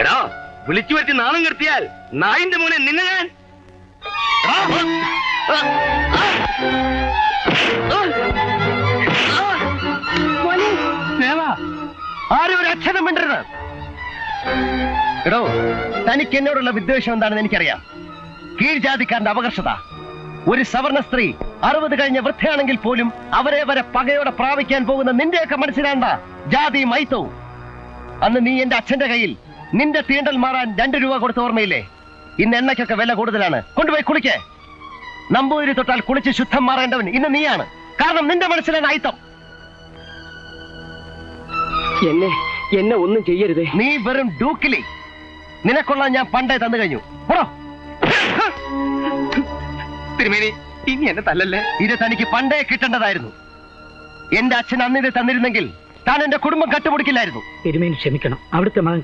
എടാ വിളിച്ചു വരുത്തി നാണം കെടുത്തിയാൽ നായിന്റെ മോനെ നിന്നെ ഞാൻ ആരും ഒരു അക്ഷരം മിണ്ടരുത്. എടോ, തനിക്ക് എന്നോടുള്ള വിദ്വേഷം എന്താണെന്ന് എനിക്കറിയാം. കീഴ്ജാതിക്കാരന്റെ അപകർഷത. ഒരു സവർണ സ്ത്രീ 60 കഴിഞ്ഞ വൃദ്ധയാണെങ്കിൽ പോലും അവരെ വരെ പകയോടെ പ്രാപിക്കാൻ പോകുന്ന നിന്റെയൊക്കെ മനസ്സിലാണ്ട ജാതി മൈത്തവും. അന്ന് നീ എന്റെ അച്ഛന്റെ കയ്യിൽ നിന്റെ തീണ്ടൽ മാറാൻ 2 രൂപ കൊടുത്ത ഓർമ്മയില്ലേ? ഇന്ന് എണ്ണയ്ക്കൊക്കെ വില കൂടുതലാണ്. കൊണ്ടുപോയി കുളിക്കേ. നമ്പൂതിരി തൊട്ടാൽ കുളിച്ച് ശുദ്ധം മാറേണ്ടവൻ ഇന്ന് നീയാണ്. കാരണം നിന്റെ മനസ്സിലാണ് അയിത്തം. എന്നെ ഒന്നും ചെയ്യരുതേ. നീ വെറും ഡൂക്കിലി. നിനക്കൊള്ളാൻ ഞാൻ പണ്ടേ തന്നു കഴിഞ്ഞു. തിരുമേനി, ഇനി എന്നെ തല്ലല്ലേ. ഇത് തനിക്ക് പണ്ടേ കിട്ടേണ്ടതായിരുന്നു. എന്റെ അച്ഛൻ അന്ന് ഇത് തന്നിരുന്നെങ്കിൽ താൻ എന്റെ കുടുംബം കട്ടുപിടിക്കില്ലായിരുന്നു. തിരുമേനി ക്ഷമിക്കണം, അവിടുത്തെ മകൻ